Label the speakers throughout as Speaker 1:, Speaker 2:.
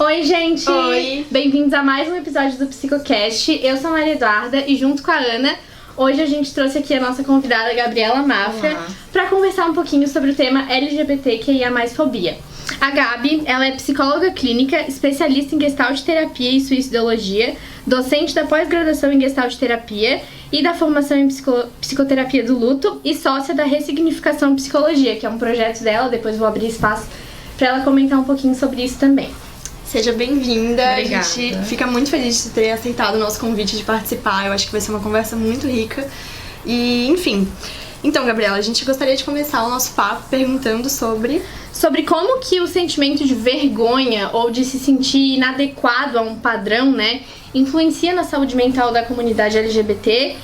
Speaker 1: Oi, gente!
Speaker 2: Oi!
Speaker 1: Bem-vindos a mais um episódio do Psicocast. Eu sou a Maria Eduarda e junto com a Ana, hoje a gente trouxe aqui a nossa convidada Gabriela Máfia para conversar um pouquinho sobre o tema LGBTQIA+fobia. A Gabi, ela é psicóloga clínica, especialista em Gestalt terapia e suicidologia, docente da pós-graduação em Gestalt terapia e da formação em psicoterapia do luto e sócia da Ressignificação Psicologia, que é um projeto dela. Depois vou abrir espaço para ela comentar um pouquinho sobre isso também.
Speaker 2: Seja bem-vinda.
Speaker 1: Obrigada.
Speaker 2: A gente fica muito feliz de ter aceitado o nosso convite de participar. Eu acho que vai ser uma conversa muito rica. E, enfim. Então, Gabriela, a gente gostaria de começar o nosso papo perguntando sobre
Speaker 1: como que o sentimento de vergonha ou de se sentir inadequado a um padrão, né, influencia na saúde mental da comunidade LGBT.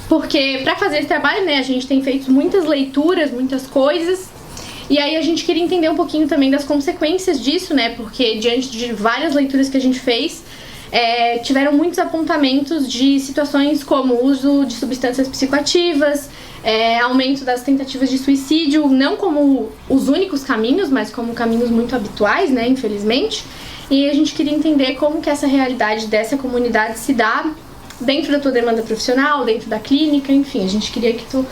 Speaker 1: Porque para fazer esse trabalho, né, a gente tem feito muitas leituras, muitas coisas. E aí a gente queria entender um pouquinho também das consequências disso, né? Porque diante de várias leituras que a gente fez, tiveram muitos apontamentos de situações como o uso de substâncias psicoativas, aumento das tentativas de suicídio, não como os únicos caminhos, mas como caminhos muito habituais, né? Infelizmente. E a gente queria entender como que essa realidade dessa comunidade se dá dentro da tua demanda profissional, dentro da clínica, enfim. A gente queria que tu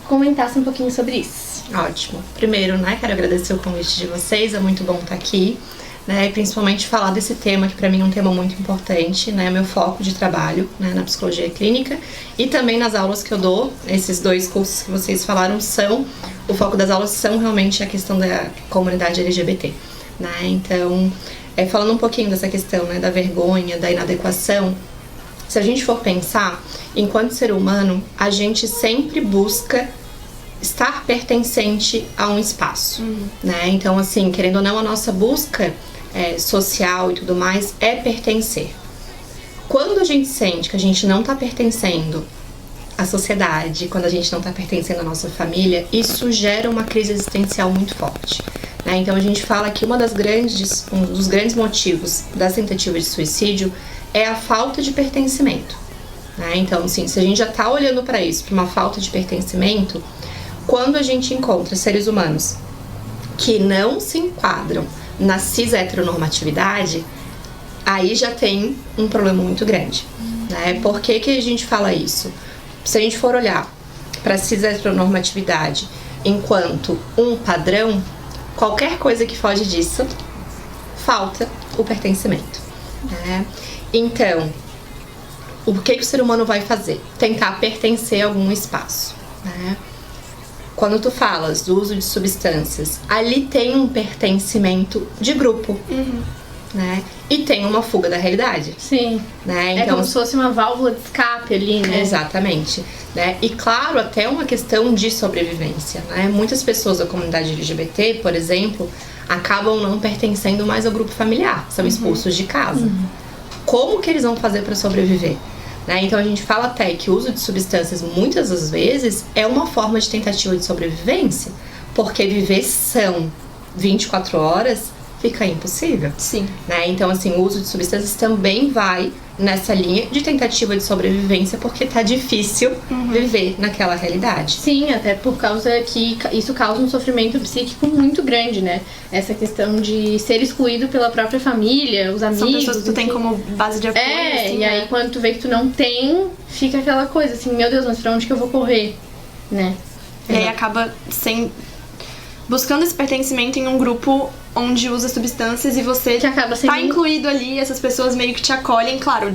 Speaker 1: comentasse um pouquinho sobre isso.
Speaker 3: Ótimo. Primeiro, né, quero agradecer o convite de vocês, é muito bom estar aqui, né, e principalmente falar desse tema que para mim é um tema muito importante, né, meu foco de trabalho, né, na psicologia clínica e também nas aulas que eu dou. Esses dois cursos que vocês falaram o foco das aulas são realmente a questão da comunidade LGBT, né, então, falando um pouquinho dessa questão, né, da vergonha, da inadequação, se a gente for pensar, enquanto ser humano, a gente sempre busca estar pertencente a um espaço, né? Então, assim, querendo ou não, a nossa busca social e tudo mais é pertencer. Quando a gente sente que a gente não tá pertencendo à sociedade, quando a gente não tá pertencendo à nossa família, isso gera uma crise existencial muito forte, né? Então, a gente fala que um dos grandes motivos das tentativas de suicídio é a falta de pertencimento, né? Então, assim, se a gente já tá olhando para isso, para uma falta de pertencimento, quando a gente encontra seres humanos que não se enquadram na cis-heteronormatividade, aí já tem um problema muito grande, né? Por que que a gente fala isso? Se a gente for olhar para a cis-heteronormatividade enquanto um padrão, qualquer coisa que foge disso, falta o pertencimento, né? Então, o que o ser humano vai fazer? Tentar pertencer a algum espaço, né? Quando tu falas do uso de substâncias, ali tem um pertencimento de grupo, né? E tem uma fuga da realidade.
Speaker 1: Sim.
Speaker 3: Né? Então,
Speaker 1: é como se fosse uma válvula de escape ali, né?
Speaker 3: Exatamente. Né? E claro, até uma questão de sobrevivência, né? Muitas pessoas da comunidade LGBT, por exemplo, acabam não pertencendo mais ao grupo familiar, são expulsos de casa. Como que eles vão fazer para sobreviver? Né? Então a gente fala até que o uso de substâncias muitas das vezes é uma forma de tentativa de sobrevivência, porque viver são 24 horas fica impossível.
Speaker 2: Sim.
Speaker 3: Né? Então assim, o uso de substâncias também vai nessa linha de tentativa de sobrevivência, porque tá difícil viver naquela realidade.
Speaker 1: Sim, até por causa que isso causa um sofrimento psíquico muito grande, né? Essa questão de ser excluído pela própria família, os amigos.
Speaker 2: São pessoas que tu tem como base de apoio. Assim,
Speaker 1: e aí quando tu vê que tu não tem, fica aquela coisa assim, meu Deus, mas pra onde que eu vou correr, né?
Speaker 2: E aí acaba buscando esse pertencimento em um grupo onde usa substâncias e você
Speaker 1: que acaba sendo...
Speaker 2: tá incluído ali, essas pessoas meio que te acolhem, claro,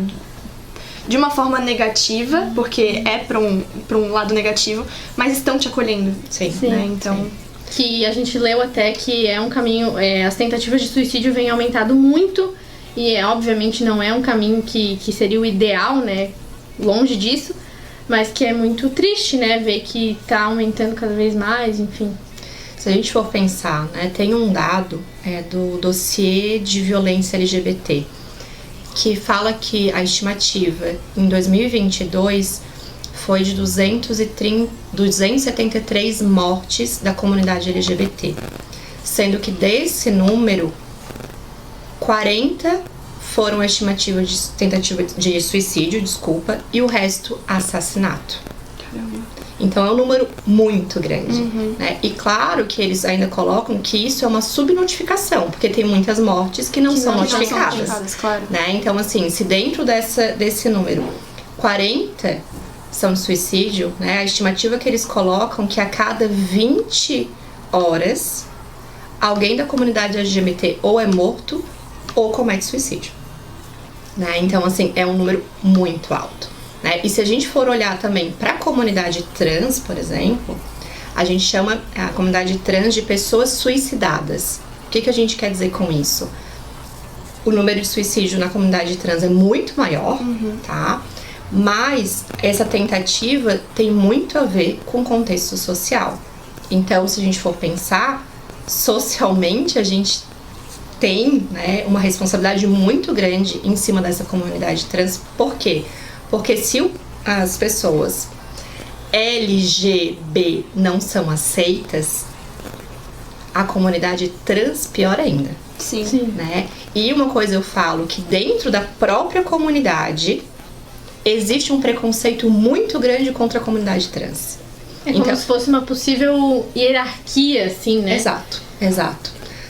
Speaker 2: de uma forma negativa, porque é pra um lado negativo, mas estão te acolhendo.
Speaker 3: Sim.
Speaker 2: Né? Então...
Speaker 1: Sim. Que a gente leu até que é um caminho, as tentativas de suicídio vêm aumentado muito, e obviamente não é um caminho que seria o ideal, né, longe disso, mas que é muito triste, né, ver que tá aumentando cada vez mais, enfim.
Speaker 3: Se a gente for pensar, né, tem um dado do dossiê de violência LGBT que fala que a estimativa em 2022 foi de 273 mortes da comunidade LGBT, sendo que desse número, 40 foram estimativas de tentativa de suicídio, e o resto assassinato.
Speaker 2: Caramba.
Speaker 3: Então é um número muito grande, né? E claro que eles ainda colocam que isso é uma subnotificação, porque tem muitas mortes que não são notificadas,
Speaker 2: claro.
Speaker 3: né? Então, assim, se dentro desse número 40 são de suicídio, né? A estimativa que eles colocam que a cada 20 horas alguém da comunidade LGBT ou é morto ou comete suicídio, né? Então, assim, é um número muito alto, né? E se a gente for olhar também para a comunidade trans, por exemplo, a gente chama a comunidade trans de pessoas suicidadas. O que a gente quer dizer com isso? O número de suicídio na comunidade trans é muito maior, tá? Mas essa tentativa tem muito a ver com o contexto social. Então, se a gente for pensar, socialmente a gente tem, né, uma responsabilidade muito grande em cima dessa comunidade trans. Por quê? Porque se as pessoas LGB não são aceitas, a comunidade trans pior ainda.
Speaker 2: Sim.
Speaker 3: Né? E uma coisa eu falo, que dentro da própria comunidade existe um preconceito muito grande contra a comunidade trans.
Speaker 1: É como se fosse uma possível hierarquia, assim, né?
Speaker 3: Exato.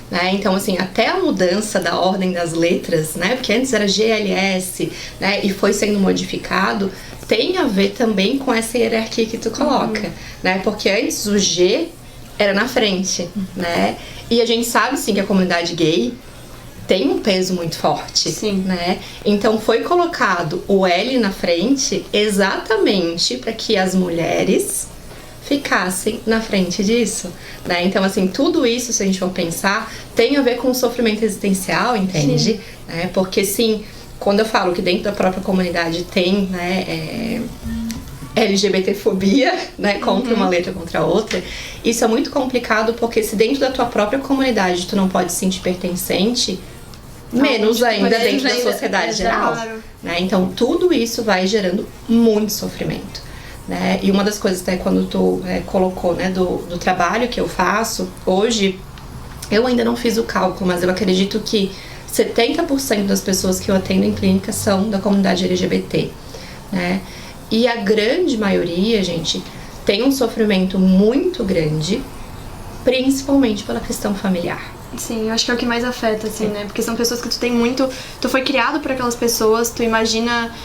Speaker 3: Né? Então, assim, até a mudança da ordem das letras, né? Porque antes era GLS, né? E foi sendo modificado, tem a ver também com essa hierarquia que tu coloca, né? Porque antes o G era na frente, né? E a gente sabe, sim, que a comunidade gay tem um peso muito forte, né? Então foi colocado o L na frente exatamente para que as mulheres ficassem na frente disso, né? Então, assim, tudo isso, se a gente for pensar, tem a ver com o sofrimento existencial, entende? Né? Porque, sim, quando eu falo que dentro da própria comunidade tem, né, LGBTfobia, né, contra uma letra, contra a outra, isso é muito complicado, porque se dentro da tua própria comunidade tu não pode se sentir pertencente, menos ainda dentro da sociedade geral, né? Então tudo isso vai gerando muito sofrimento, né? E uma das coisas, até quando tu colocou, né, do trabalho que eu faço hoje, eu ainda não fiz o cálculo, mas eu acredito que 70% das pessoas que eu atendo em clínica são da comunidade LGBT, né? E a grande maioria, gente, tem um sofrimento muito grande, principalmente pela questão familiar.
Speaker 2: Sim, eu acho que é o que mais afeta, assim, né? Porque são pessoas que tu tem muito... Tu foi criado por aquelas pessoas, tu imagina...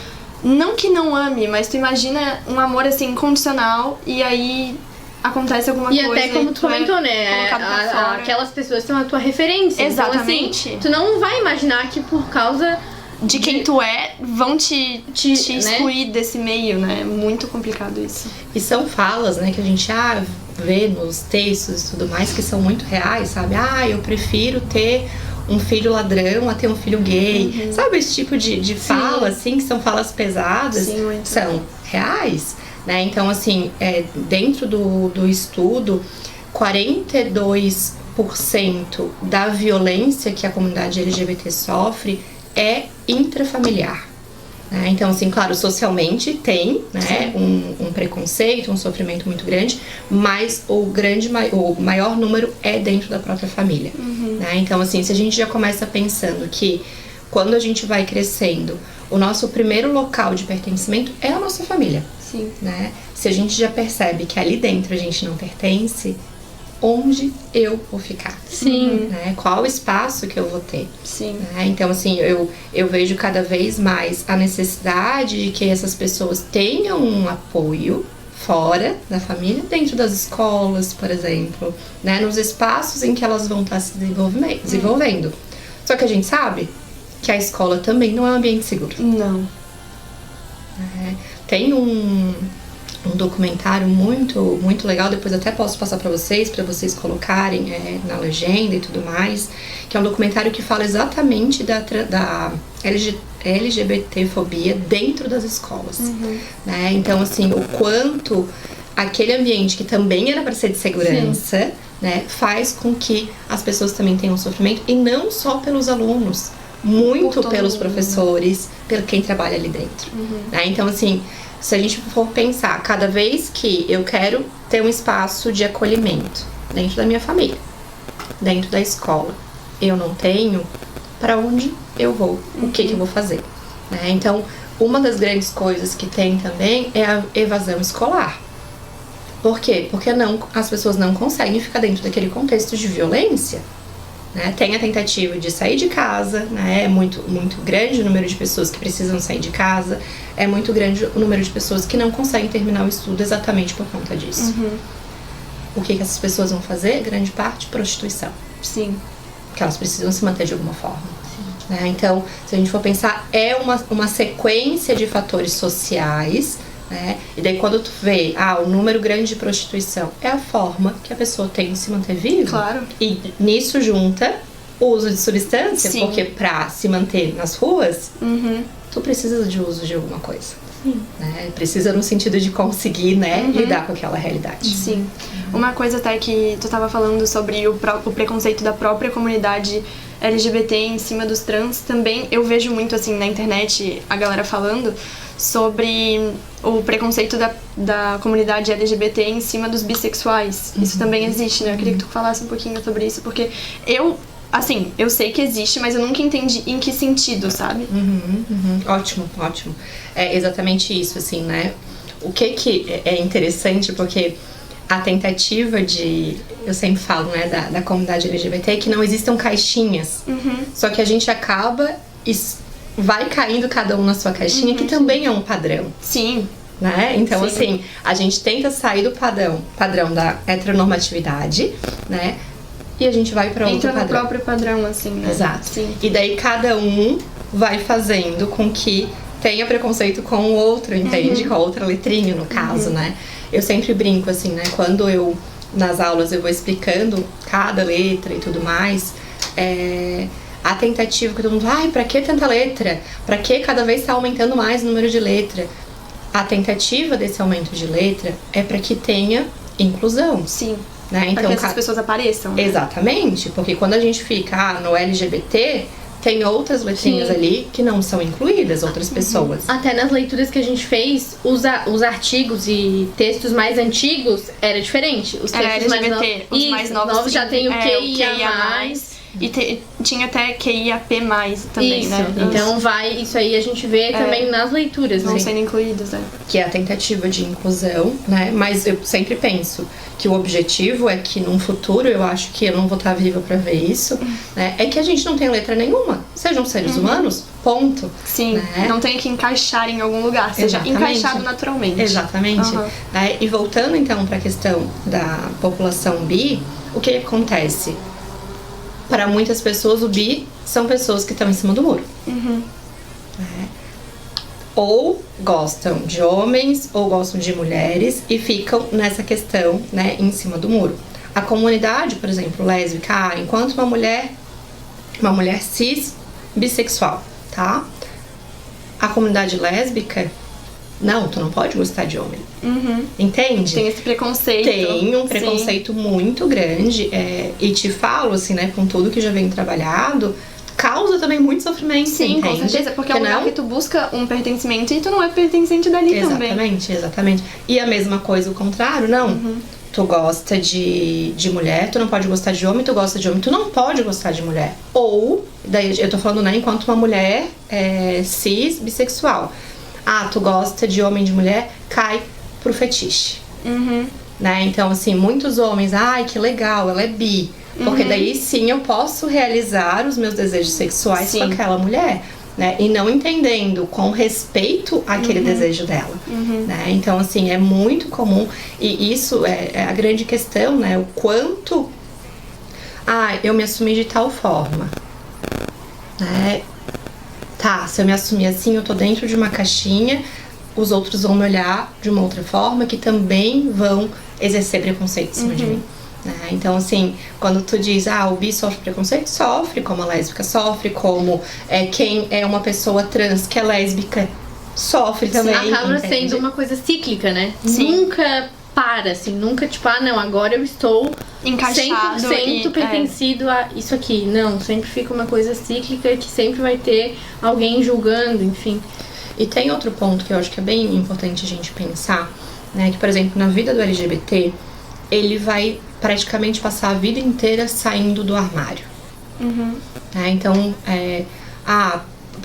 Speaker 2: Não que não ame, mas tu imagina um amor, assim, incondicional, e aí acontece alguma coisa...
Speaker 1: E até como tu comentou, né? Aquelas pessoas são a tua referência.
Speaker 2: Exatamente.
Speaker 1: Então, assim, tu não vai imaginar que por causa...
Speaker 2: de quem tu é, vão te excluir, né, desse meio, né? É muito complicado isso.
Speaker 3: E são falas, né, que a gente vê nos textos e tudo mais, que são muito reais, sabe? Eu prefiro ter um filho ladrão a ter um filho gay. Sabe esse tipo de fala, assim, que são falas pesadas?
Speaker 2: Sim, muito.
Speaker 3: São reais, né? Então, assim, dentro do estudo, 42% da violência que a comunidade LGBT sofre é intrafamiliar, né? Então, assim, claro, socialmente tem, né, um preconceito, um sofrimento muito grande, mas o maior número é dentro da própria família, né? Então, assim, se a gente já começa pensando que quando a gente vai crescendo, o nosso primeiro local de pertencimento é a nossa família, né? Se a gente já percebe que ali dentro a gente não pertence, onde eu vou ficar? Né? Qual o espaço que eu vou ter? Né? Então, assim, eu vejo cada vez mais a necessidade de que essas pessoas tenham um apoio fora da família, dentro das escolas, por exemplo, né? Nos espaços em que elas vão estar se desenvolvendo. Só que a gente sabe que a escola também não é um ambiente seguro.
Speaker 2: Não.
Speaker 3: Tem um documentário muito, muito legal, depois até posso passar para vocês colocarem na legenda e tudo mais, que é um documentário que fala exatamente da LGBTfobia dentro das escolas, né? Então, assim, o quanto aquele ambiente que também era para ser de segurança, né, faz com que as pessoas também tenham sofrimento, e não só pelos alunos, muito pelos professores, pelo quem trabalha ali dentro, né? Então, assim, se a gente for pensar, cada vez que eu quero ter um espaço de acolhimento dentro da minha família, dentro da escola, eu não tenho, para onde eu vou? O que eu vou fazer? Né? Então, uma das grandes coisas que tem também é a evasão escolar. Por quê? Porque as pessoas não conseguem ficar dentro daquele contexto de violência. Né? Tem a tentativa de sair de casa, né? É muito grande o número de pessoas que precisam sair de casa, é muito grande o número de pessoas que não conseguem terminar o estudo exatamente por conta disso. O que essas pessoas vão fazer? Grande parte, prostituição.
Speaker 2: Sim.
Speaker 3: Porque elas precisam se manter de alguma forma. Né? Então, se a gente for pensar, é uma sequência de fatores sociais, né? E daí quando tu vê, o número grande de prostituição é a forma que a pessoa tem de se manter viva.
Speaker 2: Claro.
Speaker 3: E nisso junta o uso de substância,
Speaker 2: Sim.
Speaker 3: porque pra se manter nas ruas, tu precisa de uso de alguma coisa. Né? Precisa no sentido de conseguir, né, lidar com aquela realidade.
Speaker 2: Sim. Uma coisa até que tu tava falando sobre o preconceito da própria comunidade LGBT em cima dos trans, também eu vejo muito assim na internet a galera falando sobre o preconceito da comunidade LGBT em cima dos bissexuais. Isso também existe, né? Eu queria que tu falasse um pouquinho sobre isso, porque eu sei que existe, mas eu nunca entendi em que sentido, sabe?
Speaker 3: Ótimo. É exatamente isso, assim, né? O que é interessante, porque a tentativa eu sempre falo, né, da comunidade LGBT, é que não existam caixinhas. Só que a gente acaba vai caindo cada um na sua caixinha, que também é um padrão.
Speaker 2: Sim.
Speaker 3: Né? Então,
Speaker 2: Sim.
Speaker 3: assim, a gente tenta sair do padrão da heteronormatividade, né? E a gente vai pra outro
Speaker 2: Entra
Speaker 3: padrão.
Speaker 2: no próprio padrão, assim, né?
Speaker 3: Exato.
Speaker 2: Sim.
Speaker 3: E daí cada um vai fazendo com que tenha preconceito com o outro, entende? Com a outra letrinha, no caso, né? Eu sempre brinco, assim, né? Quando nas aulas, eu vou explicando cada letra e tudo mais, a tentativa que todo mundo, pra que tanta letra? Pra que cada vez tá aumentando mais o número de letra? A tentativa desse aumento de letra é pra que tenha inclusão.
Speaker 2: Sim.
Speaker 3: Né? Então,
Speaker 2: pra que essas pessoas apareçam. Né?
Speaker 3: Exatamente, porque quando a gente fica no LGBT, tem outras letrinhas ali que não são incluídas, outras pessoas.
Speaker 1: Até nas leituras que a gente fez, os artigos e textos mais antigos era diferente. Os
Speaker 2: era
Speaker 1: textos
Speaker 2: LGBT, os mais novos
Speaker 1: já tem o
Speaker 2: QIA+. E tinha até QIAP+, também,
Speaker 1: isso,
Speaker 2: né?
Speaker 1: Então isso aí a gente vê também nas leituras.
Speaker 2: Vão
Speaker 1: né?
Speaker 2: sendo incluídos, né?
Speaker 3: Que é a tentativa de inclusão, né? Mas eu sempre penso que o objetivo é que num futuro, eu acho que eu não vou estar viva pra ver isso, né? É que a gente não tem letra nenhuma. Sejam seres humanos, ponto.
Speaker 2: Sim,
Speaker 3: né?
Speaker 2: não tem que encaixar em algum lugar, seja encaixado naturalmente.
Speaker 3: Exatamente. Né? E voltando então pra questão da população bi, o que acontece? Para muitas pessoas, o bi são pessoas que estão em cima do muro. Ou gostam de homens, ou gostam de mulheres, e ficam nessa questão, né, em cima do muro. A comunidade, por exemplo, lésbica, enquanto uma mulher cis, bissexual, tá? A comunidade lésbica, não, tu não pode gostar de homem. Entende?
Speaker 2: Tem esse preconceito.
Speaker 3: Tem um preconceito muito grande. E te falo, assim, né, com tudo que já vem trabalhado, causa também muito sofrimento,
Speaker 2: Sim,
Speaker 3: entende?
Speaker 2: com certeza, porque é um lugar que tu busca um pertencimento e tu não é pertencente dali também.
Speaker 3: Exatamente. E a mesma coisa, o contrário, não. Tu gosta de mulher, tu não pode gostar de homem, tu gosta de homem, tu não pode gostar de mulher. Ou, daí eu tô falando, né, enquanto uma mulher cis, bissexual. Tu gosta de homem e de mulher, cai pro fetiche. Né? Então, assim, muitos homens, que legal, ela é bi. Porque daí sim eu posso realizar os meus desejos sexuais com aquela mulher. Né? E não entendendo com respeito àquele desejo dela. Né? Então, assim, é muito comum. E isso é a grande questão, né? O quanto... eu me assumi de tal forma. Né? Tá, se eu me assumir assim, eu tô dentro de uma caixinha, os outros vão me olhar de uma outra forma, que também vão exercer preconceito em cima de mim. Né? Então, assim, quando tu diz, o bi sofre preconceito, sofre, como a lésbica sofre, como quem é uma pessoa trans que é lésbica, sofre também.
Speaker 1: Acaba sendo uma coisa cíclica, né?
Speaker 2: Sim.
Speaker 1: Nunca para, assim, nunca tipo, não, agora eu estou
Speaker 2: encaixado
Speaker 1: 100% pertencido a isso aqui. Não, sempre fica uma coisa cíclica que sempre vai ter alguém julgando, enfim.
Speaker 3: E tem outro ponto que eu acho que é bem importante a gente pensar, né? Que, por exemplo, na vida do LGBT, ele vai praticamente passar a vida inteira saindo do armário. Né? Então,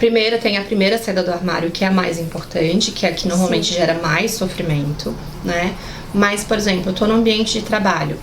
Speaker 3: Primeiro tem a primeira saída do armário, que é a mais importante, que é a que normalmente gera mais sofrimento, né? Mas, por exemplo, eu tô no ambiente de trabalho.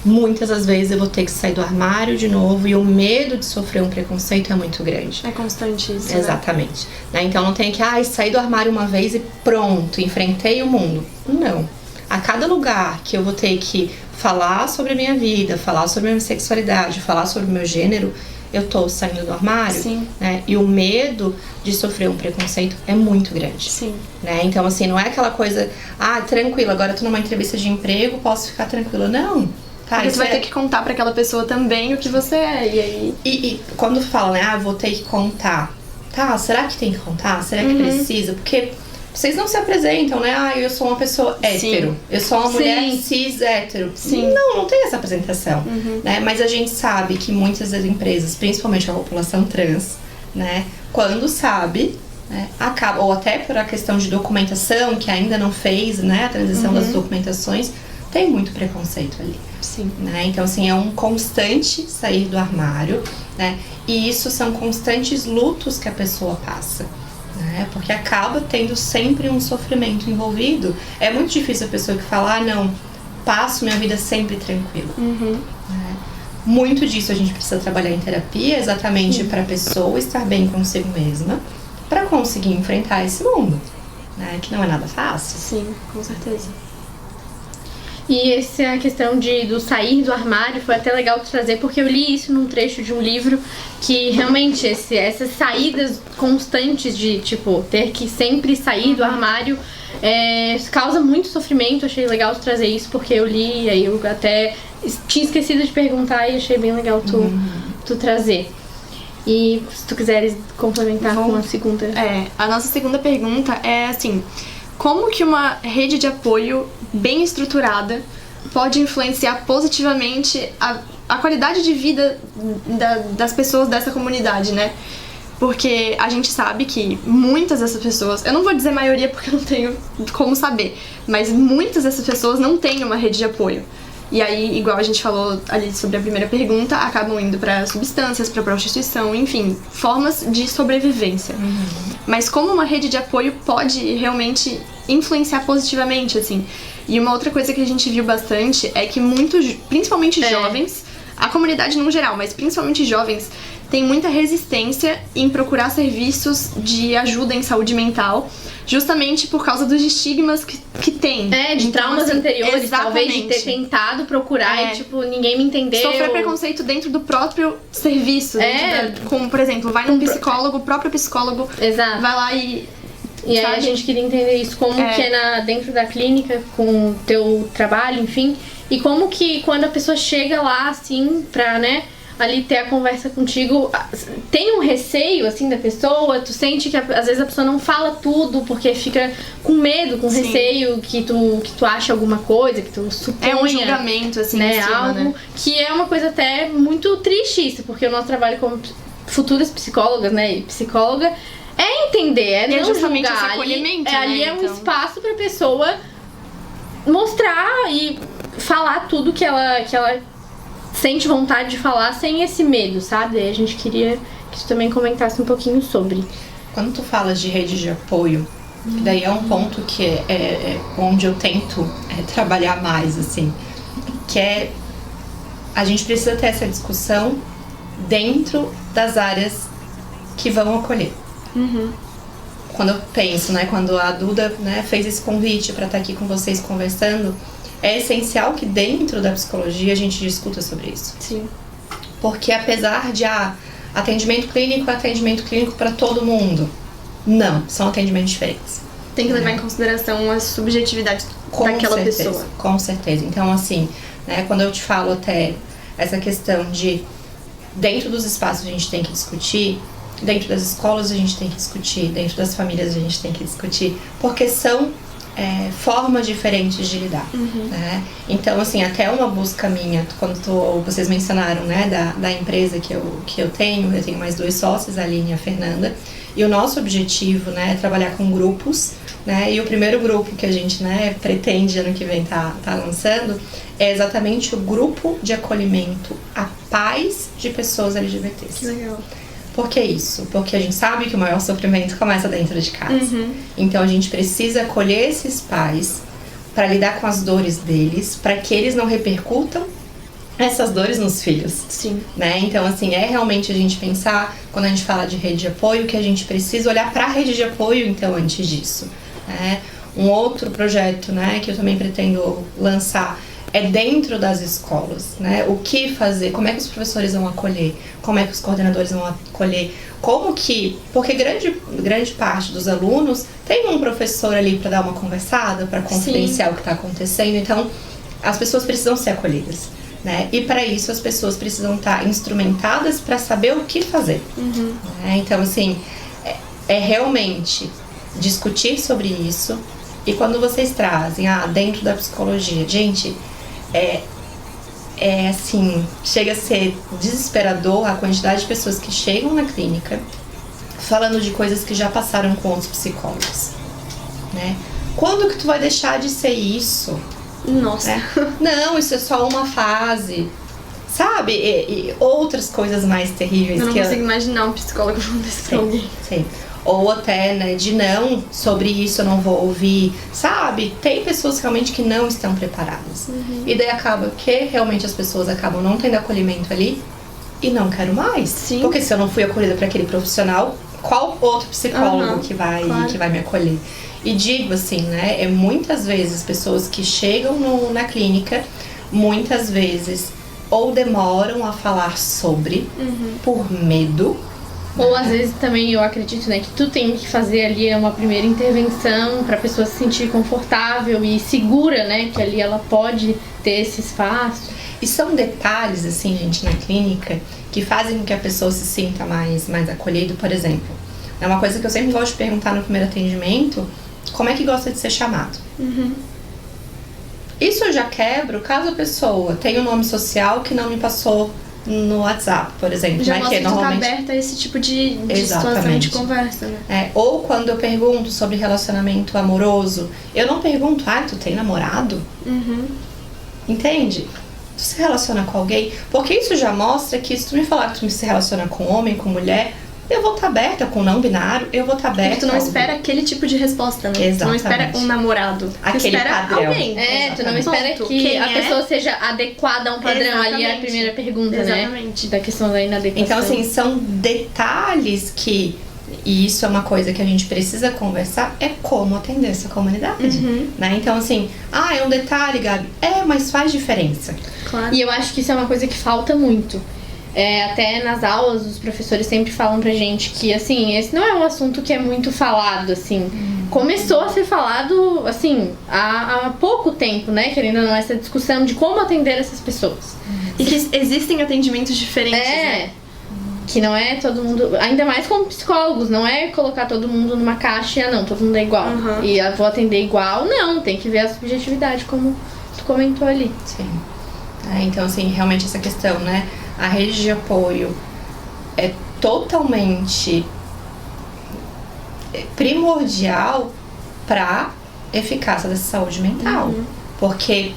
Speaker 3: Muitas das vezes eu vou ter que sair do armário de novo e o medo de sofrer um preconceito é muito grande.
Speaker 2: É constante isso,
Speaker 3: Exatamente. Né? Então não tem que, sair do armário uma vez e pronto, enfrentei o mundo. Não. A cada lugar que eu vou ter que falar sobre a minha vida, falar sobre a minha sexualidade, falar sobre o meu gênero, eu tô saindo do armário.
Speaker 2: Sim.
Speaker 3: Né? E o medo de sofrer um preconceito é muito grande.
Speaker 2: Sim.
Speaker 3: Né? Então, assim, não é aquela coisa, tranquila, agora eu tô numa entrevista de emprego, posso ficar tranquila. Não. Tá,
Speaker 2: porque você vai ter que contar pra aquela pessoa também o que você é, e aí...
Speaker 3: E quando fala, né, vou ter que contar. Tá, será que tem que contar? Será que precisa? Porque vocês não se apresentam, né? Eu sou uma pessoa hétero. Sim. Eu sou uma mulher cis hétero.
Speaker 2: Sim.
Speaker 3: Não tem essa apresentação. Né? Mas a gente sabe que muitas das empresas, principalmente a população trans, né, quando sabe, né, acaba, ou até por a questão de documentação, que ainda não fez, né, a transição das documentações, tem muito preconceito ali.
Speaker 2: Sim.
Speaker 3: Né? Então, assim, é um constante sair do armário, né? E isso são constantes lutos que a pessoa passa, né? Porque acaba tendo sempre um sofrimento envolvido. É muito difícil a pessoa que fala, não, passo minha vida sempre tranquila. Né? Muito disso a gente precisa trabalhar em terapia, exatamente para a pessoa estar bem consigo mesma, para conseguir enfrentar esse mundo, né? Que não é nada fácil.
Speaker 2: Sim, com certeza.
Speaker 1: E essa é a questão do sair do armário, foi até legal de trazer, porque eu li isso num trecho de um livro, que realmente essas saídas constantes de, tipo, ter que sempre sair do armário causa muito sofrimento. Achei legal de trazer isso, porque eu li, e aí eu até tinha esquecido de perguntar e achei bem legal tu trazer. E se tu quiseres complementar com a segunda...
Speaker 2: A nossa segunda pergunta é assim... Como que uma rede de apoio bem estruturada pode influenciar positivamente a qualidade de vida das pessoas dessa comunidade, né? Porque a gente sabe que muitas dessas pessoas, eu não vou dizer maioria porque eu não tenho como saber, mas muitas dessas pessoas não têm uma rede de apoio. E aí, igual a gente falou ali sobre a primeira pergunta, acabam indo para substâncias, para prostituição, enfim, formas de sobrevivência. Mas como uma rede de apoio pode realmente influenciar positivamente, assim? E uma outra coisa que a gente viu bastante é que principalmente jovens, a comunidade no geral, mas principalmente jovens, tem muita resistência em procurar serviços de ajuda em saúde mental, justamente por causa dos estigmas que tem.
Speaker 1: De
Speaker 2: então,
Speaker 1: traumas
Speaker 2: assim,
Speaker 1: anteriores,
Speaker 2: exatamente.
Speaker 1: talvez de ter tentado procurar e, tipo, ninguém me entendeu.
Speaker 2: Sofrer preconceito dentro do próprio serviço. Como, por exemplo, vai num psicólogo, o próprio psicólogo
Speaker 1: Exato.
Speaker 2: vai lá e
Speaker 1: aí a gente queria entender isso, como que é dentro da clínica, com o teu trabalho, enfim. E como que quando a pessoa chega lá, assim, pra, né, ali ter a conversa contigo, tem um receio, assim, da pessoa? Tu sente que às vezes a pessoa não fala tudo porque fica com medo, com receio que tu acha alguma coisa, que tu suponha.
Speaker 2: É um julgamento, assim,
Speaker 1: né,
Speaker 2: em cima,
Speaker 1: algo
Speaker 2: né?
Speaker 1: Que é uma coisa até muito triste isso, porque o nosso trabalho como futuras psicólogas, né, e psicóloga, é entender, não
Speaker 2: justamente
Speaker 1: julgar.
Speaker 2: esse acolhimento, né,
Speaker 1: ali é um
Speaker 2: então.
Speaker 1: espaço pra pessoa mostrar e falar tudo que ela sente vontade de falar sem esse medo, sabe? Aí a gente queria que tu também comentasse um pouquinho sobre.
Speaker 3: Quando tu falas de rede de apoio, que daí é um ponto que é onde eu tento trabalhar mais, assim, que é a gente precisa ter essa discussão dentro das áreas que vão acolher. Quando eu penso, né, quando a Duda, né, fez esse convite para estar aqui com vocês conversando, é essencial que dentro da psicologia a gente discuta sobre isso.
Speaker 2: Sim.
Speaker 3: Porque apesar de atendimento clínico é atendimento clínico para todo mundo, não, são atendimentos diferentes.
Speaker 2: Tem que levar em consideração as subjetividades daquela pessoa.
Speaker 3: Com certeza. Então, assim, né, quando eu te falo até essa questão de dentro dos espaços a gente tem que discutir, dentro das escolas a gente tem que discutir, dentro das famílias a gente tem que discutir, porque são formas diferentes de lidar, né? Então, assim, até uma busca minha, quando vocês mencionaram, né, da empresa que eu tenho mais 2 sócios, a Aline e a Fernanda, e o nosso objetivo, né, é trabalhar com grupos, né, e o primeiro grupo que a gente, né, pretende ano que vem tá lançando é exatamente o grupo de acolhimento a pais de pessoas LGBTs.
Speaker 2: Que legal.
Speaker 3: Por que isso? Porque a gente sabe que o maior sofrimento começa dentro de casa. Então a gente precisa acolher esses pais para lidar com as dores deles, para que eles não repercutam essas dores nos filhos.
Speaker 2: Sim.
Speaker 3: Né? Então, assim, é realmente a gente pensar, quando a gente fala de rede de apoio, que a gente precisa olhar para a rede de apoio, então, antes disso. Né? Um outro projeto, né, que eu também pretendo lançar é dentro das escolas, né? O que fazer, como é que os professores vão acolher, como é que os coordenadores vão acolher, como que, porque grande parte dos alunos tem um professor ali para dar uma conversada, para confidenciar o que está acontecendo, então as pessoas precisam ser acolhidas, né? E para isso as pessoas precisam estar instrumentadas para saber o que fazer. Né? Então, assim, é realmente discutir sobre isso. E quando vocês trazem, dentro da psicologia, gente, assim, chega a ser desesperador a quantidade de pessoas que chegam na clínica falando de coisas que já passaram com outros psicólogos, né? Quando que tu vai deixar de ser isso?
Speaker 2: Nossa.
Speaker 3: Né? Não, isso é só uma fase, sabe? E outras coisas mais terríveis.
Speaker 2: Eu não consigo imaginar um psicólogo falando isso pra alguém.
Speaker 3: Sim. Ou até, né, de não, sobre isso eu não vou ouvir, sabe? Tem pessoas realmente que não estão preparadas. E daí acaba que realmente as pessoas acabam não tendo acolhimento ali e não quero mais.
Speaker 2: Sim.
Speaker 3: Porque se eu não fui acolhida por aquele profissional, qual outro psicólogo que vai me acolher? E digo assim, né, muitas vezes pessoas que chegam na clínica, muitas vezes ou demoram a falar sobre, por medo.
Speaker 1: Ou às vezes também eu acredito, né, que tu tem que fazer ali uma primeira intervenção pra pessoa se sentir confortável e segura, né, que ali ela pode ter esse espaço.
Speaker 3: E são detalhes, assim, gente, na clínica, que fazem com que a pessoa se sinta mais acolhida. Por exemplo, é uma coisa que eu sempre gosto de perguntar no primeiro atendimento, como é que gosta de ser chamado? Isso eu já quebro caso a pessoa tenha um nome social que não me passou no WhatsApp, por exemplo.
Speaker 2: Já
Speaker 3: né?
Speaker 2: mostra
Speaker 3: que
Speaker 2: que
Speaker 3: normalmente
Speaker 2: tá aberta a esse tipo de situação de conversa, né?
Speaker 3: Ou quando eu pergunto sobre relacionamento amoroso, eu não pergunto, tu tem namorado? Entende? Tu se relaciona com alguém? Porque isso já mostra que se tu me falar que tu se relaciona com homem, com mulher, eu vou estar aberta com não binário, eu vou estar aberta.
Speaker 2: Tu não espera aquele tipo de resposta, né?
Speaker 3: Exatamente.
Speaker 2: Tu não espera um namorado.
Speaker 3: Aquele
Speaker 2: tu espera
Speaker 3: padrão.
Speaker 2: alguém.
Speaker 1: Tu não espera que a pessoa seja adequada a um padrão. Ali é a primeira pergunta,
Speaker 2: Exatamente.
Speaker 1: né? Da questão da inadequação.
Speaker 3: Então, assim, são detalhes que... E isso é uma coisa que a gente precisa conversar, é como atender essa comunidade, né? Então, assim, é um detalhe, Gabi. Mas faz diferença.
Speaker 2: Claro.
Speaker 1: E eu acho que isso é uma coisa que falta muito. Até nas aulas, os professores sempre falam pra gente que, assim, esse não é um assunto que é muito falado, assim. Começou a ser falado, assim, há pouco tempo, né? Querendo ou não, essa discussão de como atender essas pessoas.
Speaker 2: E que existem atendimentos diferentes, né?
Speaker 1: Que não é todo mundo... Ainda mais como psicólogos, não é colocar todo mundo numa caixa e, não, todo mundo é igual. E eu vou atender igual, não. Tem que ver a subjetividade, como tu comentou ali.
Speaker 3: Sim. Então, assim, realmente essa questão, né? A rede de apoio é totalmente primordial para eficácia da saúde mental. Porque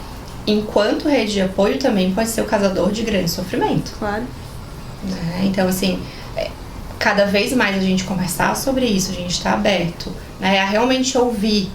Speaker 3: enquanto rede de apoio também pode ser o causador de grande sofrimento.
Speaker 2: Claro.
Speaker 3: Né? Então, assim, cada vez mais a gente conversar sobre isso, a gente tá aberto, né? A realmente ouvir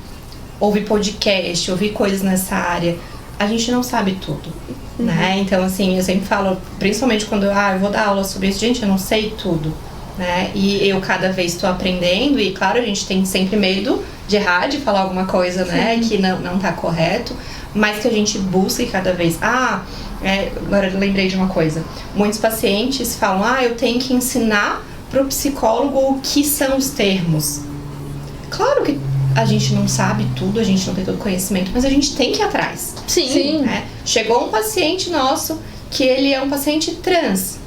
Speaker 3: podcast, ouvir coisas nessa área. A gente não sabe tudo, né? Então, assim, eu sempre falo, principalmente quando eu vou dar aula sobre isso, gente, eu não sei tudo, né? E eu cada vez estou aprendendo e, claro, a gente tem sempre medo de errar, de falar alguma coisa, né, que não tá correto, mas que a gente busque cada vez. Agora eu lembrei de uma coisa. Muitos pacientes falam, eu tenho que ensinar pro psicólogo o que são os termos. Claro que a gente não sabe tudo, a gente não tem todo conhecimento, mas a gente tem que ir atrás.
Speaker 1: Sim.
Speaker 3: Né? Chegou um paciente nosso que ele é um paciente trans.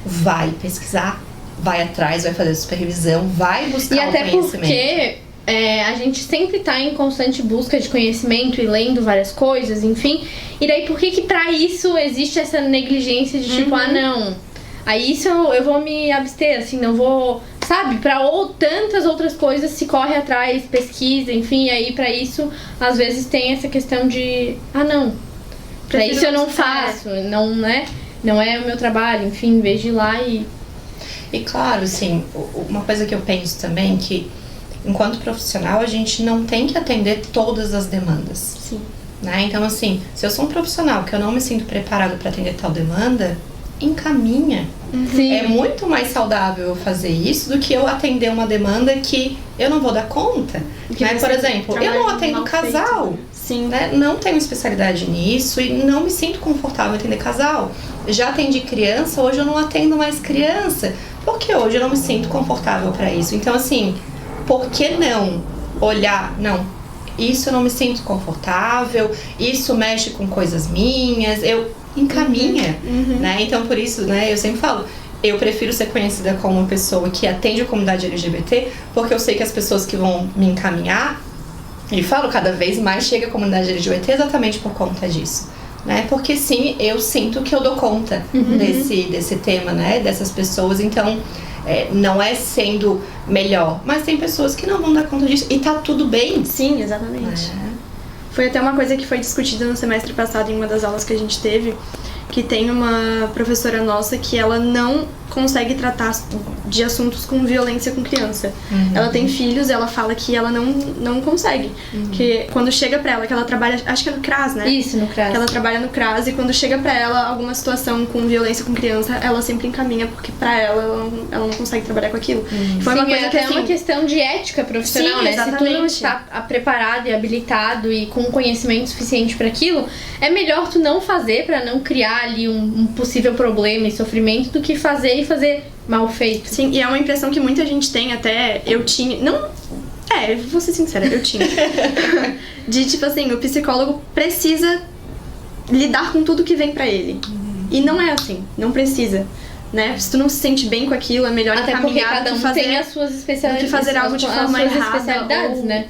Speaker 3: Vai pesquisar, vai atrás, vai fazer supervisão, vai buscar o conhecimento.
Speaker 1: E até porque a gente sempre tá em constante busca de conhecimento e lendo várias coisas, enfim. E daí por que pra isso existe essa negligência de tipo, não, aí isso eu vou me abster, assim, não vou... Sabe, tantas outras coisas se corre atrás, pesquisa, enfim, e aí pra isso, às vezes tem essa questão de, não, pra isso eu não faço, não, né, não é o meu trabalho, enfim, em vez de ir lá e
Speaker 3: E claro, assim, uma coisa que eu penso também que enquanto profissional a gente não tem que atender todas as demandas.
Speaker 2: Sim.
Speaker 3: Né? Então, assim, se eu sou um profissional que eu não me sinto preparado para atender tal demanda, encaminha.
Speaker 1: Sim.
Speaker 3: É muito mais saudável eu fazer isso do que eu atender uma demanda que eu não vou dar conta. Né? Por exemplo, eu não atendo casal.
Speaker 2: Feito. Sim.
Speaker 3: Né? Não tenho especialidade nisso e não me sinto confortável em atender casal. Já atendi criança, hoje eu não atendo mais criança, porque hoje eu não me sinto confortável para isso. Então, assim, por que não olhar? Não, isso eu não me sinto confortável, isso mexe com coisas minhas, eu encaminha, né? Então, por isso, né, eu sempre falo, eu prefiro ser conhecida como uma pessoa que atende a comunidade LGBT, porque eu sei que as pessoas que vão me encaminhar, e falo, cada vez mais chega a comunidade LGBT exatamente por conta disso, né? Porque sim, eu sinto que eu dou conta desse tema, né? Dessas pessoas, então não é sendo melhor, mas tem pessoas que não vão dar conta disso e tá tudo bem.
Speaker 2: Sim, exatamente. Foi até uma coisa que foi discutida no semestre passado em uma das aulas que a gente teve, que tem uma professora nossa que ela não consegue tratar de assuntos com violência com criança. Ela tem filhos e ela fala que ela não consegue. Que quando chega pra ela, que ela trabalha, acho que é no CRAS, né?
Speaker 1: Isso, no CRAS.
Speaker 2: Que ela trabalha no CRAS e quando chega pra ela alguma situação com violência com criança, ela sempre encaminha, porque pra ela não consegue trabalhar com aquilo. Foi uma coisa que
Speaker 1: é uma questão de ética profissional,
Speaker 2: sim,
Speaker 1: né?
Speaker 2: exatamente.
Speaker 1: Se tu não está preparado e habilitado e com conhecimento suficiente pra aquilo, é melhor tu não fazer pra não criar ali um possível problema e sofrimento do que fazer e fazer mal feito.
Speaker 2: Sim, e é uma impressão que muita gente tem, até eu tinha, vou ser sincera, eu tinha. De tipo assim, o psicólogo precisa lidar com tudo que vem pra ele. E não é assim, não precisa. Né? Se tu não se sente bem com aquilo, é melhor
Speaker 1: até porque
Speaker 2: encaminhar
Speaker 1: cada um tem as suas especialidades,
Speaker 2: do que fazer algo de forma errada,
Speaker 1: especialidades,
Speaker 2: ou,
Speaker 1: né?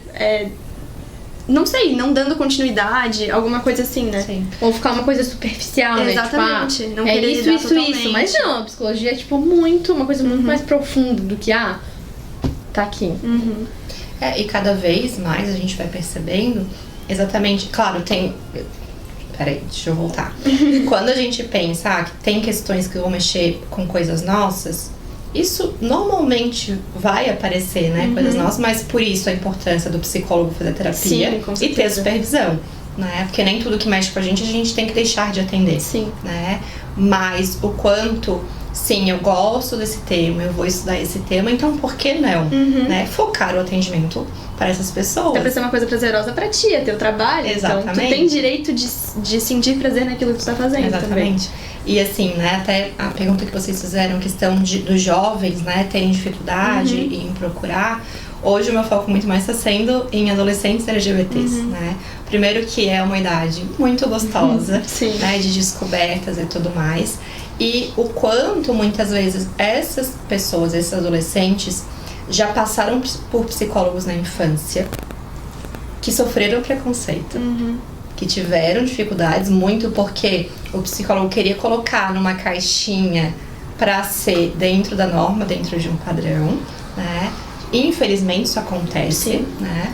Speaker 2: Não sei, não dando continuidade, alguma coisa assim, né?
Speaker 3: Sim.
Speaker 1: Ou ficar uma coisa superficial, né?
Speaker 2: Exatamente,
Speaker 1: Tipo,
Speaker 2: não querer
Speaker 1: isso,
Speaker 2: lidar
Speaker 1: isso,
Speaker 2: totalmente.
Speaker 1: isso. Mas não, a psicologia é tipo uma coisa muito mais profunda do que, tá aqui.
Speaker 3: E cada vez mais a gente vai percebendo exatamente, claro, peraí, deixa eu voltar. Quando a gente pensa que tem questões que vão mexer com coisas nossas, isso normalmente vai aparecer, né? Coisas nossas, mas por isso a importância do psicólogo fazer terapia.
Speaker 2: Sim, com
Speaker 3: e
Speaker 2: certeza.
Speaker 3: ter supervisão, né? Porque nem tudo que mexe com a gente tem que deixar de atender.
Speaker 2: Sim.
Speaker 3: Né? Mas o quanto, sim, eu gosto desse tema, eu vou estudar esse tema, então por que não? Né? Focar o atendimento para essas pessoas.
Speaker 2: Deve ser uma coisa prazerosa pra ti, é teu trabalho.
Speaker 3: Exatamente.
Speaker 2: Então tu tem direito de sentir prazer naquilo que tu tá fazendo.
Speaker 3: Exatamente.
Speaker 2: Também.
Speaker 3: E assim, né, até a pergunta que vocês fizeram, questão dos jovens, né, terem dificuldade em procurar, hoje o meu foco muito mais está sendo em adolescentes LGBTs, né? Primeiro que é uma idade muito gostosa, né, de descobertas e tudo mais. E o quanto muitas vezes essas pessoas, esses adolescentes, já passaram por psicólogos na infância que sofreram preconceito. Que tiveram dificuldades muito porque o psicólogo queria colocar numa caixinha pra ser dentro da norma, dentro de um padrão, né? Infelizmente isso acontece, né?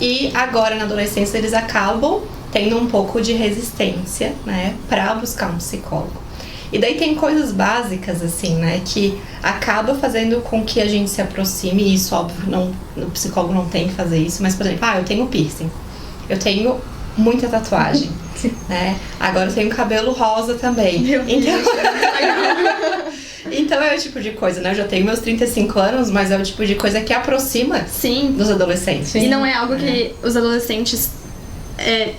Speaker 3: E agora na adolescência eles acabam tendo um pouco de resistência, né? Pra buscar um psicólogo. E daí tem coisas básicas, assim, né? Que acaba fazendo com que a gente se aproxime, e isso, óbvio, o psicólogo não tem que fazer isso, mas, por exemplo, eu tenho piercing, eu tenho muita tatuagem, né? Agora eu tenho cabelo rosa também. Então é o tipo de coisa, né? Eu já tenho meus 35 anos, mas é o tipo de coisa que aproxima dos adolescentes.
Speaker 2: E não é algo que os adolescentes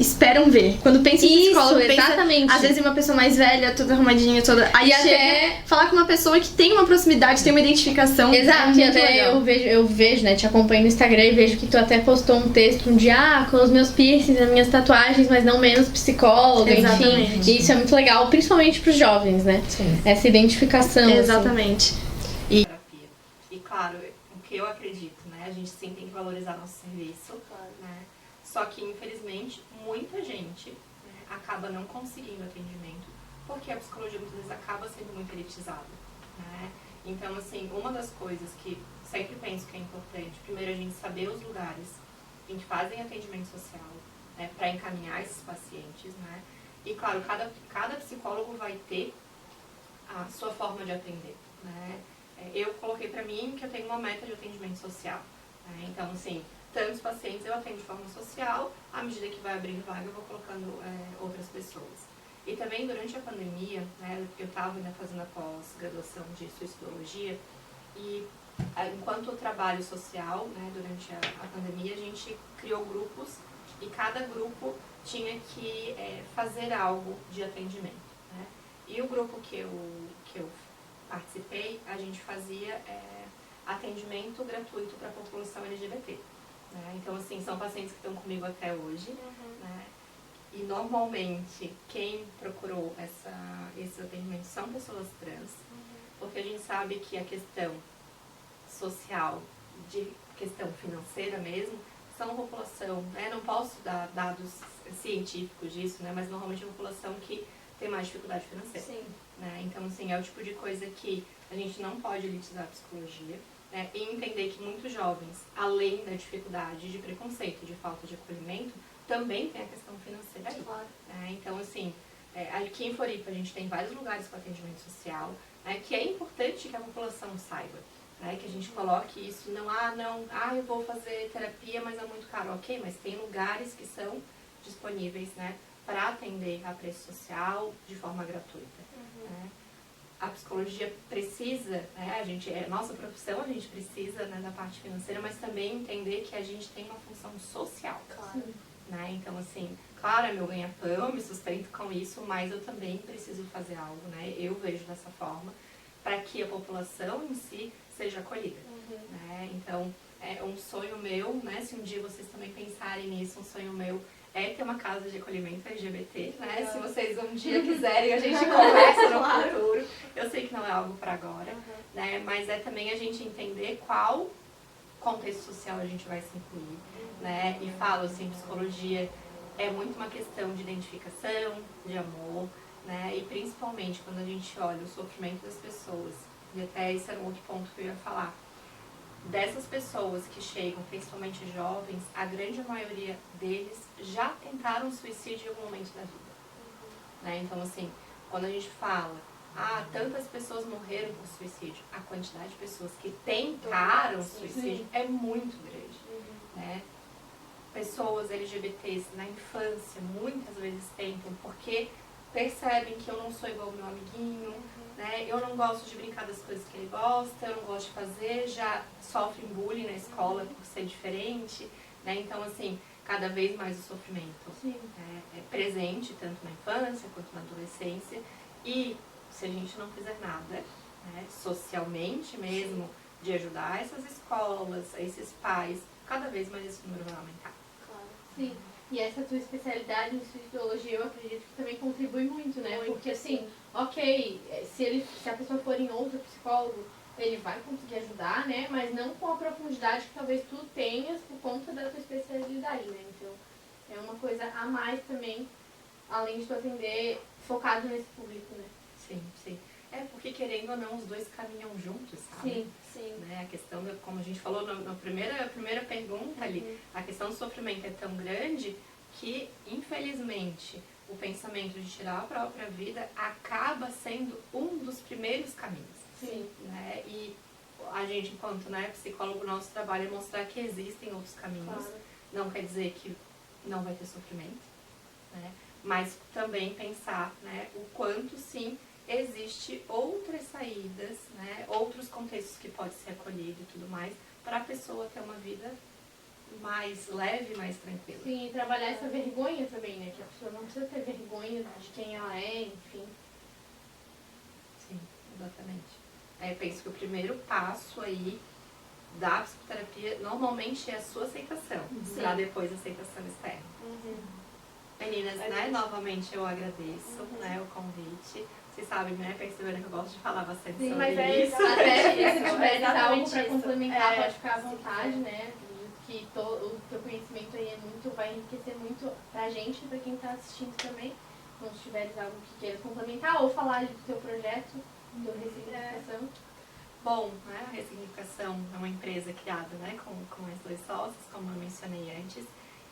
Speaker 2: esperam ver. Quando pensa em psicólogo,
Speaker 1: exatamente.
Speaker 2: Pensa, às vezes, em uma pessoa mais velha, toda arrumadinha, toda... Aí até falar com uma pessoa que tem uma proximidade, tem uma identificação.
Speaker 1: Exato, e até eu vejo, né, te acompanho no Instagram e vejo que tu até postou um texto um dia, com os meus piercings, as minhas tatuagens, mas não menos psicóloga, enfim. E isso é muito legal, principalmente pros jovens, né?
Speaker 3: Sim.
Speaker 1: Essa identificação.
Speaker 2: Exatamente.
Speaker 3: E claro, o que eu acredito, né? A gente sim tem que valorizar nosso serviço, né? Só que, infelizmente, muita gente, né, acaba não conseguindo atendimento porque a psicologia muitas vezes acaba sendo muito elitizada, né? Então, assim, uma das coisas que sempre penso que é importante, primeiro a gente saber os lugares em que fazem atendimento social, né, para encaminhar esses pacientes, né? E, claro, cada psicólogo vai ter a sua forma de atender, né? eu coloquei pra mim que eu tenho uma meta de atendimento social. Né? Então, assim, tantos pacientes eu atendo de forma social, à medida que vai abrindo vaga eu vou colocando outras pessoas. E também durante a pandemia, né, eu estava ainda fazendo a pós-graduação de suicidologia e enquanto o trabalho social, né, durante a pandemia, a gente criou grupos e cada grupo tinha que fazer algo de atendimento. Né? E o grupo que eu participei, a gente fazia atendimento gratuito para a população LGBT. Né? Então, assim, são pacientes que estão comigo até hoje. Né? E normalmente quem procurou esses atendimentos são pessoas trans, porque a gente sabe que a questão social, de questão financeira mesmo, são população, né? Não posso dar dados científicos disso, né? Mas normalmente é a população que tem mais dificuldade financeira.
Speaker 2: Sim.
Speaker 3: Né? Então, assim, é o tipo de coisa que a gente não pode elitizar a psicologia, né? E entender que muitos jovens, além da dificuldade de preconceito, de falta de acolhimento, também tem a questão financeira aí.
Speaker 2: Claro.
Speaker 3: Né? Então, assim, aqui em Floripa a gente tem vários lugares com atendimento social, né? Que é importante que a população saiba. Né, que a gente coloque isso, eu vou fazer terapia, mas é muito caro. Ok, mas tem lugares que são disponíveis, né, para atender a preço social de forma gratuita. Né? A psicologia precisa, né, nossa profissão, a gente precisa, né, da parte financeira, mas também entender que a gente tem uma função social.
Speaker 2: Claro.
Speaker 3: Né? Então, assim, claro, é meu ganha-pão, me sustento com isso, mas eu também preciso fazer algo, né? Eu vejo dessa forma, para que a população em si seja acolhida. Né? Então, é um sonho meu, né? Se um dia vocês também pensarem nisso, um sonho meu é ter uma casa de acolhimento LGBT, né? Se vocês um dia quiserem, a gente conversa no futuro. Eu sei que não é algo para agora, né? Mas é também a gente entender qual contexto social a gente vai se incluir, né? E falo assim, psicologia é muito uma questão de identificação, de amor, né? E principalmente quando a gente olha o sofrimento das pessoas, e até esse era um outro ponto que eu ia falar, dessas pessoas que chegam, principalmente jovens, a grande maioria deles já tentaram suicídio em algum momento da vida. Né? Então, assim, quando a gente fala, tantas pessoas morreram por suicídio, a quantidade de pessoas que tentaram suicídio é muito grande. Né? Pessoas LGBTs na infância muitas vezes tentam porque percebem que eu não sou igual ao meu amiguinho, né? Eu não gosto de brincar das coisas que ele gosta, eu não gosto de fazer, já sofrem bullying na escola por ser diferente, né? Então, assim, cada vez mais o sofrimento é presente, tanto na infância quanto na adolescência, e se a gente não fizer nada, né, socialmente mesmo, de ajudar essas escolas, esses pais, cada vez mais esse número vai aumentar.
Speaker 2: Claro.
Speaker 1: Sim. E essa tua especialidade em suicidologia, eu acredito que também contribui muito, né?
Speaker 2: Muito,
Speaker 1: porque assim, ok, se a pessoa for em outro psicólogo, ele vai conseguir ajudar, né? Mas não com a profundidade que talvez tu tenhas por conta da tua especialidade, né? Então, é uma coisa a mais também, além de tu atender focado nesse público, né?
Speaker 3: Sim, sim. Porque querendo ou não, os dois caminham juntos, sabe?
Speaker 1: Sim,
Speaker 2: sim.
Speaker 3: Né? A questão, como a gente falou na primeira pergunta ali, a questão do sofrimento é tão grande que, infelizmente, o pensamento de tirar a própria vida acaba sendo um dos primeiros caminhos.
Speaker 1: Sim.
Speaker 3: Né? E a gente, enquanto psicólogo, nosso trabalho é mostrar que existem outros caminhos.
Speaker 2: Claro.
Speaker 3: Não quer dizer que não vai ter sofrimento, né? Mas também pensar, né, o quanto, sim, existe outras saídas, né, outros contextos que pode ser acolhido e tudo mais, para a pessoa ter uma vida mais leve, mais tranquila.
Speaker 1: Sim, e trabalhar essa vergonha também, né? Que a pessoa não precisa ter vergonha de quem ela é, enfim.
Speaker 3: Sim, exatamente. Eu penso que o primeiro passo aí da psicoterapia normalmente é a sua aceitação, para depois a aceitação externa. Meninas, né, novamente eu agradeço, né, o convite. Vocês sabem, né, perceberam que eu gosto de falar bastante
Speaker 1: Sim,
Speaker 3: sobre
Speaker 1: mas é
Speaker 3: isso.
Speaker 1: até se tiver algo
Speaker 2: exatamente
Speaker 1: para
Speaker 2: isso.
Speaker 1: complementar, pode ficar à vontade, né? Acredito que o teu conhecimento aí vai enriquecer muito pra gente e pra quem tá assistindo também. Então, se tiveres algo que queiras complementar ou falar ali do teu projeto, do Ressignificação.
Speaker 3: Bom, né, a Ressignificação é uma empresa criada, né, com mais 2 sócios, como eu mencionei antes.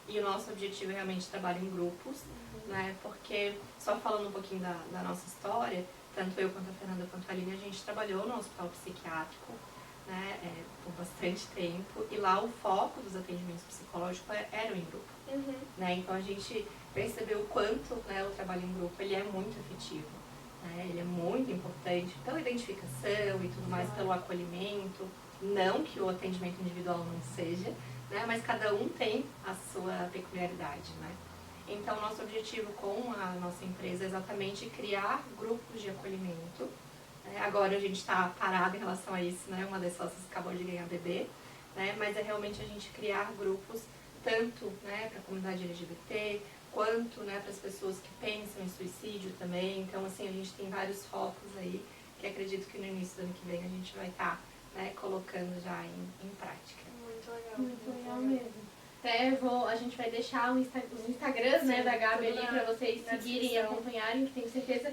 Speaker 3: E o nosso objetivo é realmente trabalhar em grupos, né? Porque, só falando um pouquinho da nossa história, tanto eu quanto a Fernanda quanto a Aline, a gente trabalhou no hospital psiquiátrico, né, por bastante tempo, e lá o foco dos atendimentos psicológicos era em grupo. Né? Então a gente percebeu o quanto, né, o trabalho em grupo ele é muito efetivo. Né? Ele é muito importante pela identificação e tudo mais, pelo acolhimento. Não que o atendimento individual não seja, né, mas cada um tem a sua peculiaridade. Né? Então nosso objetivo com a nossa empresa é exatamente criar grupos de acolhimento. Agora a gente está parado em relação a isso, né? Uma das sócias acabou de ganhar bebê, né? Mas é realmente a gente criar grupos tanto, né, para a comunidade LGBT, quanto, né, para as pessoas que pensam em suicídio também. Então, assim, a gente tem vários focos aí que acredito que no início do ano que vem a gente vai estar, né, colocando já em prática.
Speaker 2: Muito legal.
Speaker 1: Muito legal mesmo. Até a gente vai deixar os Instagrams, né, da Gabi ali para vocês seguirem e acompanharem, que tenho certeza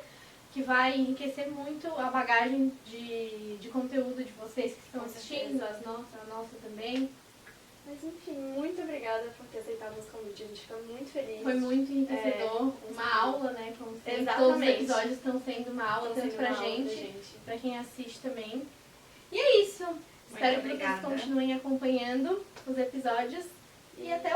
Speaker 1: que vai enriquecer muito a bagagem de conteúdo de vocês que estão assistindo, a nossa também.
Speaker 2: Mas enfim, muito obrigada por ter aceitado nosso convite, a gente fica muito feliz.
Speaker 1: Foi muito enriquecedor, uma aula, né, como sempre.
Speaker 2: Exatamente.
Speaker 1: Todos os episódios estão sendo uma aula, tanto pra gente, pra quem assiste também. E é isso. Espero que vocês continuem acompanhando os episódios e até